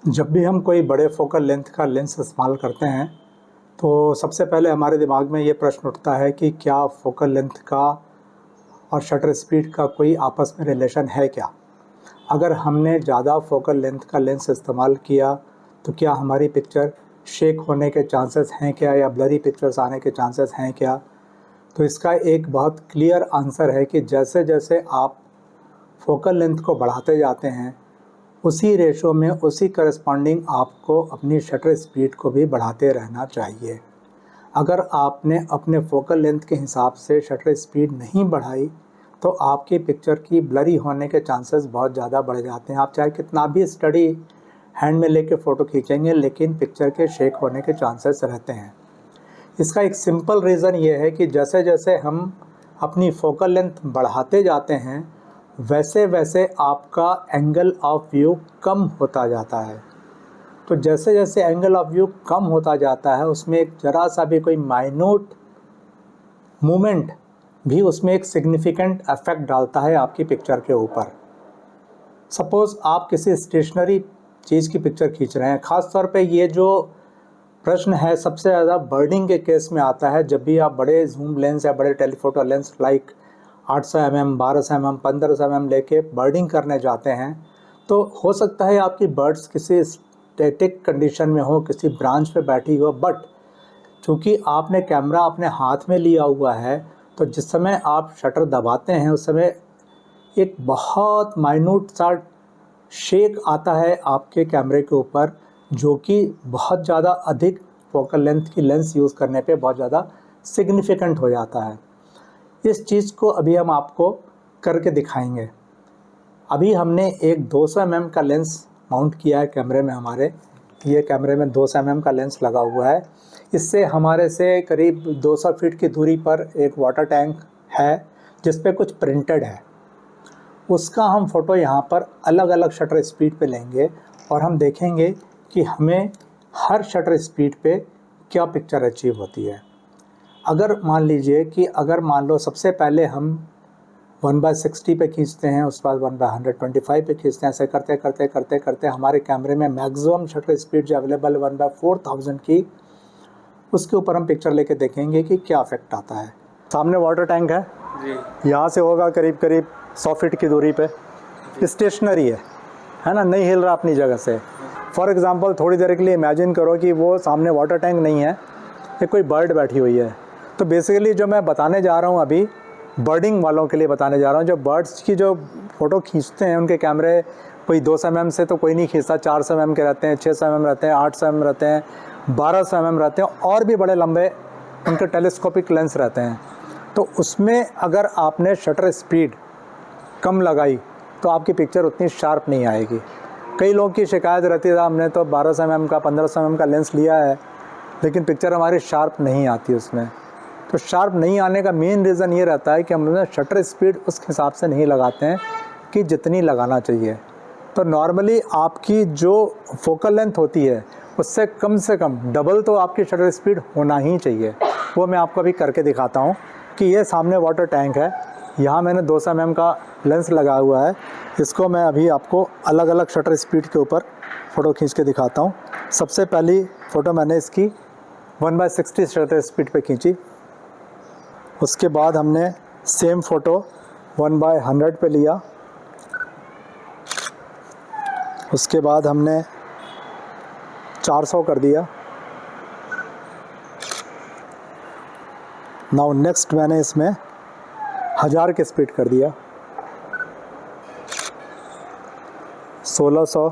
जब भी हम कोई बड़े फोकल लेंथ का लेंस इस्तेमाल करते हैं तो सबसे पहले हमारे दिमाग में ये प्रश्न उठता है कि क्या फोकल लेंथ का और शटर स्पीड का कोई आपस में रिलेशन है क्या। अगर हमने ज़्यादा फोकल लेंथ का लेंस इस्तेमाल किया तो क्या हमारी पिक्चर शेक होने के चांसेस हैं क्या, या ब्लरी पिक्चर्स आने के चांसेस हैं क्या। तो इसका एक बहुत क्लियर आंसर है कि जैसे जैसे आप फोकल लेंथ को बढ़ाते जाते हैं उसी रेशो में, उसी करस्पॉन्डिंग आपको अपनी शटर स्पीड को भी बढ़ाते रहना चाहिए। अगर आपने अपने फोकल लेंथ के हिसाब से शटर स्पीड नहीं बढ़ाई तो आपकी पिक्चर की ब्लरी होने के चांसेस बहुत ज़्यादा बढ़ जाते हैं। आप चाहे कितना भी स्टडी हैंड में लेके फ़ोटो खींचेंगे लेकिन पिक्चर के शेक होने के चांसेस रहते हैं। इसका एक सिंपल रीज़न ये है कि जैसे जैसे हम अपनी फोकल लेंथ बढ़ाते जाते हैं वैसे वैसे आपका एंगल ऑफ व्यू कम होता जाता है। तो जैसे जैसे एंगल ऑफ व्यू कम होता जाता है उसमें एक ज़रा सा भी कोई माइन्यूट मूवमेंट भी उसमें एक सिग्निफिकेंट इफेक्ट डालता है आपकी पिक्चर के ऊपर। सपोज़ आप किसी स्टेशनरी चीज़ की पिक्चर खींच रहे हैं, ख़ास तौर पे ये जो प्रश्न है सबसे ज़्यादा बर्डिंग के केस में आता है। जब भी आप बड़े जूम लेंस या बड़े telephoto lens like 800 mm, 1200 mm, 1500 mm लेके बर्डिंग करने जाते हैं तो हो सकता है आपकी बर्ड्स किसी स्टैटिक कंडीशन में हो, किसी ब्रांच पे बैठी हो, बट चूँकि आपने कैमरा अपने हाथ में लिया हुआ है तो जिस समय आप शटर दबाते हैं उस समय एक बहुत माइन्यूट सा शेक आता है आपके कैमरे के ऊपर, जो कि बहुत ज़्यादा अधिक फोकल लेंथ की लेंस यूज़ करने पे बहुत ज़्यादा सिग्निफिकेंट हो जाता है। इस चीज़ को अभी हम आपको करके दिखाएंगे। अभी हमने एक 200 mm का लेंस माउंट किया है कैमरे में हमारे। ये कैमरे में 200 mm का लेंस लगा हुआ है। इससे हमारे से करीब 200 फीट की दूरी पर एक वाटर टैंक है जिस पे कुछ प्रिंटेड है। उसका हम फ़ोटो यहाँ पर अलग अलग शटर स्पीड पे लेंगे और हम देखेंगे कि हमें हर शटर स्पीड पे क्या पिक्चर अचीव होती है। अगर मान लीजिए कि अगर मान लो सबसे पहले हम 1/60 पे खींचते हैं, उसके बाद 1/125 पे खींचते हैं, ऐसे करते करते करते करते हमारे कैमरे में मैक्सिमम शटर स्पीड जो अवेलेबल 1/4000 की, उसके ऊपर हम पिक्चर लेके देखेंगे कि क्या इफेक्ट आता है। सामने वाटर टैंक है जी, यहाँ से होगा करीब करीब 100 फीट की दूरी पे। स्टेशनरी है ना, नहीं हिल रहा अपनी जगह से। फॉर एग्ज़ाम्पल थोड़ी देर के लिए इमेजिन करो कि वो सामने वाटर टैंक नहीं है, ये कोई बर्ड बैठी हुई है। तो बेसिकली जो मैं बताने जा रहा हूँ अभी बर्डिंग वालों के लिए बताने जा रहा हूँ। जो बर्ड्स की जो फ़ोटो खींचते हैं उनके कैमरे कोई 200 mm से तो कोई नहीं खींचता, 400 mm के रहते हैं, 600 mm रहते हैं, 800 mm रहते हैं, 1200 mm रहते हैं और भी बड़े लंबे उनके टेलीस्कोपिक लेंस रहते हैं। तो उसमें अगर आपने शटर स्पीड कम लगाई तो आपकी पिक्चर उतनी शार्प नहीं आएगी। कई लोगों की शिकायत रहती है हमने तो 1200 mm का 1500 mm का लेंस लिया है लेकिन पिक्चर हमारी शार्प नहीं आती उसमें। तो शार्प नहीं आने का मेन रीज़न ये रहता है कि हम शटर स्पीड उस हिसाब से नहीं लगाते हैं कि जितनी लगाना चाहिए। तो नॉर्मली आपकी जो फोकल लेंथ होती है उससे कम से कम डबल तो आपकी शटर स्पीड होना ही चाहिए। वो मैं आपको अभी करके दिखाता हूँ कि ये सामने वाटर टैंक है, यहाँ मैंने 200 mm का लेंस लगा हुआ है। इसको मैं अभी आपको अलग अलग शटर स्पीड के ऊपर फ़ोटो खींच के दिखाता हूँ। सबसे पहली फ़ोटो मैंने इसकी 1/60 शटर स्पीड पे खींची। उसके बाद हमने सेम फ़ोटो 1/100 पे लिया। उसके बाद हमने 400 कर दिया। नाउ नेक्स्ट मैंने इसमें 1000 की स्पीड कर दिया। 1600,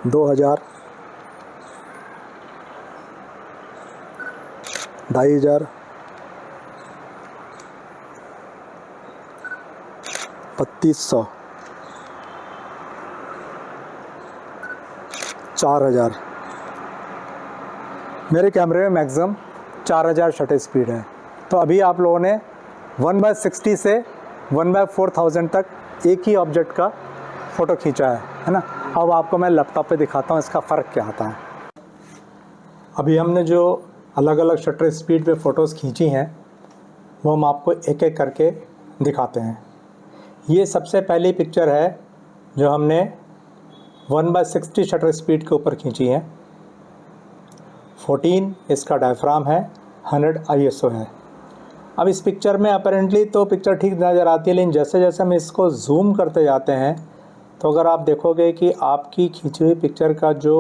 2000, 2500, 3200, 4000। मेरे कैमरे में मैक्सिमम 4000 शटर स्पीड है। तो अभी आप लोगों ने 1/60 से 1/4000 तक एक ही ऑब्जेक्ट का फ़ोटो खींचा है ना। अब आपको मैं लैपटॉप पे दिखाता हूँ इसका फ़र्क क्या आता है। अभी हमने जो अलग अलग शटर स्पीड पे फ़ोटोज़ खींची हैं वो हम आपको एक एक करके दिखाते हैं। ये सबसे पहली पिक्चर है जो हमने 1/60 शटर स्पीड के ऊपर खींची है। 14 इसका डायफ्राम है, 100 ISO है। अब इस पिक्चर में अपेरेंटली तो पिक्चर ठीक नज़र आती है, लेकिन जैसे जैसे हम इसको जूम करते जाते हैं तो अगर आप देखोगे कि आपकी खींची हुई पिक्चर का जो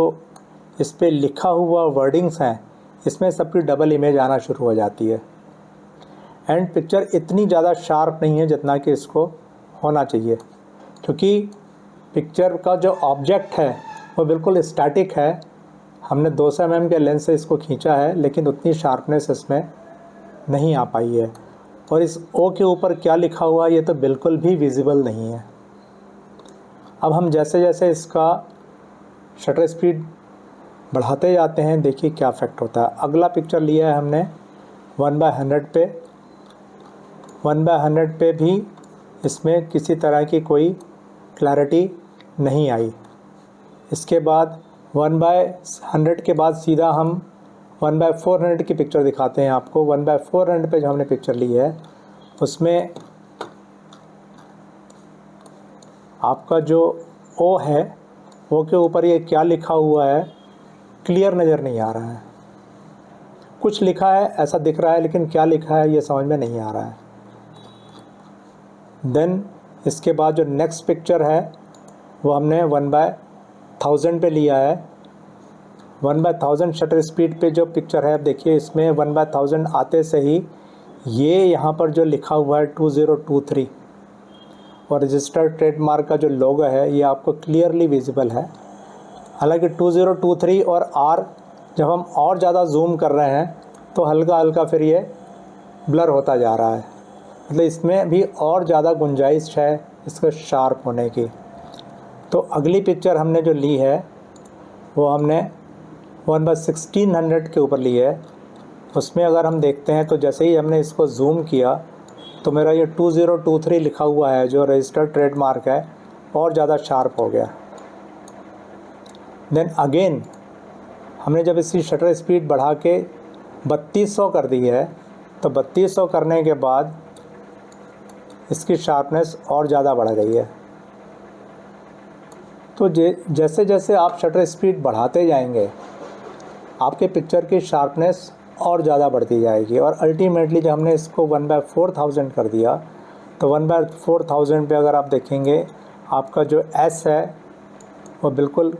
इस पर लिखा हुआ वर्डिंग्स हैं, इसमें सबकी डबल इमेज आना शुरू हो जाती है। एंड पिक्चर इतनी ज़्यादा शार्प नहीं है जितना कि इसको होना चाहिए, क्योंकि पिक्चर का जो ऑब्जेक्ट है वो बिल्कुल स्टैटिक है। हमने 200 mm के लेंस से इसको खींचा है, लेकिन उतनी शार्पनेस इसमें नहीं आ पाई है। और इस ओ के ऊपर क्या लिखा हुआ है ये तो बिल्कुल भी विजिबल नहीं है। अब हम जैसे जैसे इसका शटर स्पीड बढ़ाते जाते हैं, देखिए क्या इफेक्ट होता है। अगला पिक्चर लिया है हमने 1/100 पे। 1/100 पे भी इसमें किसी तरह की कोई क्लैरिटी नहीं आई। इसके बाद 1/100 के बाद सीधा हम 1/400 की पिक्चर दिखाते हैं आपको। 1/400 पे जो हमने पिक्चर ली है उसमें आपका जो ओ है, ओ के ऊपर ये क्या लिखा हुआ है क्लियर नज़र नहीं आ रहा है। कुछ लिखा है ऐसा दिख रहा है, लेकिन क्या लिखा है ये समझ में नहीं आ रहा है। देन इसके बाद जो नेक्स्ट पिक्चर है वो हमने 1/1000 पे लिया है। 1/1000 शटर स्पीड पे जो पिक्चर है, अब देखिए इसमें 1/1000 आते से ही ये यहाँ पर जो लिखा हुआ है 2023 और रजिस्टर्ड ट्रेडमार्क का जो लोगो है ये आपको क्लियरली विजिबल है। हालांकि 2023 और आर जब हम और ज़्यादा जूम कर रहे हैं तो हल्का हल्का फिर ये ब्लर होता जा रहा है। मतलब इसमें भी और ज़्यादा गुंजाइश है इसका शार्प होने की। तो अगली पिक्चर हमने जो ली है वो हमने 1/1600 के ऊपर ली है। उसमें अगर हम देखते हैं तो जैसे ही हमने इसको जूम किया तो मेरा ये 2023 लिखा हुआ है जो रजिस्टर्ड ट्रेडमार्क है और ज़्यादा शार्प हो गया। देन अगेन हमने जब इसकी शटर स्पीड बढ़ा के 3200 कर दी है तो 3200 करने के बाद इसकी शार्पनेस और ज़्यादा बढ़ गई है। तो जैसे जैसे आप शटर स्पीड बढ़ाते जाएंगे आपके पिक्चर की शार्पनेस और ज़्यादा बढ़ती जाएगी और अल्टीमेटली जब हमने इसको 1/4000 कर दिया तो 1/4000 पे अगर आप देखेंगे आपका जो एस है वो बिल्कुल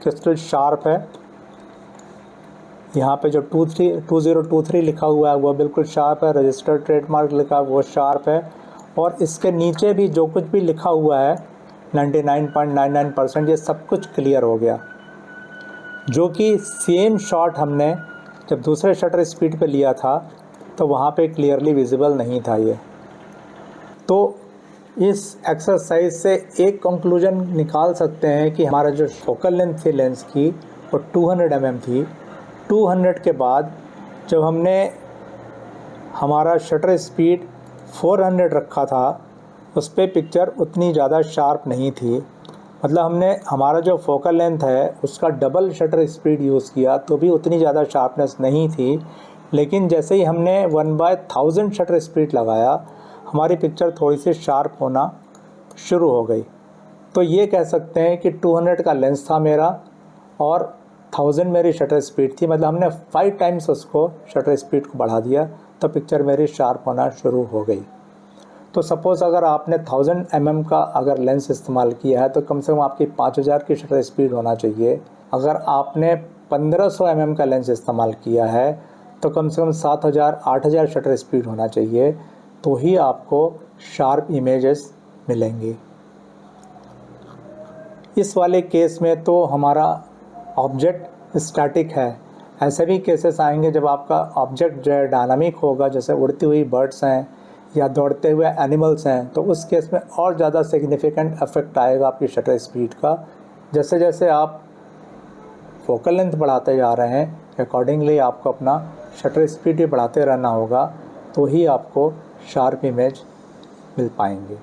क्रिस्टल शार्प है। यहाँ पे जो 2023 लिखा हुआ है वो बिल्कुल शार्प है, रजिस्टर्ड ट्रेडमार्क लिखा है वो शार्प है और इसके नीचे भी जो कुछ भी लिखा हुआ है 99.99% ये सब कुछ क्लियर हो गया। जो कि सेम शॉट हमने जब दूसरे शटर स्पीड पे लिया था तो वहाँ पे क्लियरली विजिबल नहीं था ये। तो इस एक्सरसाइज से एक कंक्लूजन निकाल सकते हैं कि हमारा जो फोकल लेंथ थी लेंस की वो 200 mm थी। 200 के बाद जब हमने हमारा शटर स्पीड 400 रखा था उस पर पिक्चर उतनी ज़्यादा शार्प नहीं थी। मतलब हमने हमारा जो फोकल लेंथ है उसका डबल शटर स्पीड यूज़ किया तो भी उतनी ज़्यादा शार्पनेस नहीं थी। लेकिन जैसे ही हमने 1/1000 शटर स्पीड लगाया हमारी पिक्चर थोड़ी सी शार्प होना शुरू हो गई। तो ये कह सकते हैं कि 200 का लेंस था मेरा और 1000 मेरी शटर स्पीड थी। मतलब हमने 5 टाइम्स उसको शटर स्पीड को बढ़ा दिया तो पिक्चर मेरी शार्प होना शुरू हो गई। तो सपोज़ अगर आपने 1000 mm का अगर लेंस इस्तेमाल किया है तो कम से कम आपकी 5000 की शटर स्पीड होना चाहिए। अगर आपने 1500 mm का लेंस इस्तेमाल किया है तो कम से कम 7000 8000 शटर स्पीड होना चाहिए, तो ही आपको शार्प इमेजेस मिलेंगी। इस वाले केस में तो हमारा ऑब्जेक्ट स्टैटिक है। ऐसे भी केसेस आएंगे जब आपका ऑब्जेक्ट जो है डायनामिक होगा, जैसे उड़ती हुई बर्ड्स हैं या दौड़ते हुए एनिमल्स हैं, तो उस केस में और ज़्यादा सिग्निफिकेंट इफेक्ट आएगा आपकी शटर स्पीड का। जैसे जैसे आप फोकल लेंथ बढ़ाते जा रहे हैं अकॉर्डिंगली आपको अपना शटर स्पीड भी बढ़ाते रहना होगा, तो ही आपको शार्प इमेज मिल पाएंगे।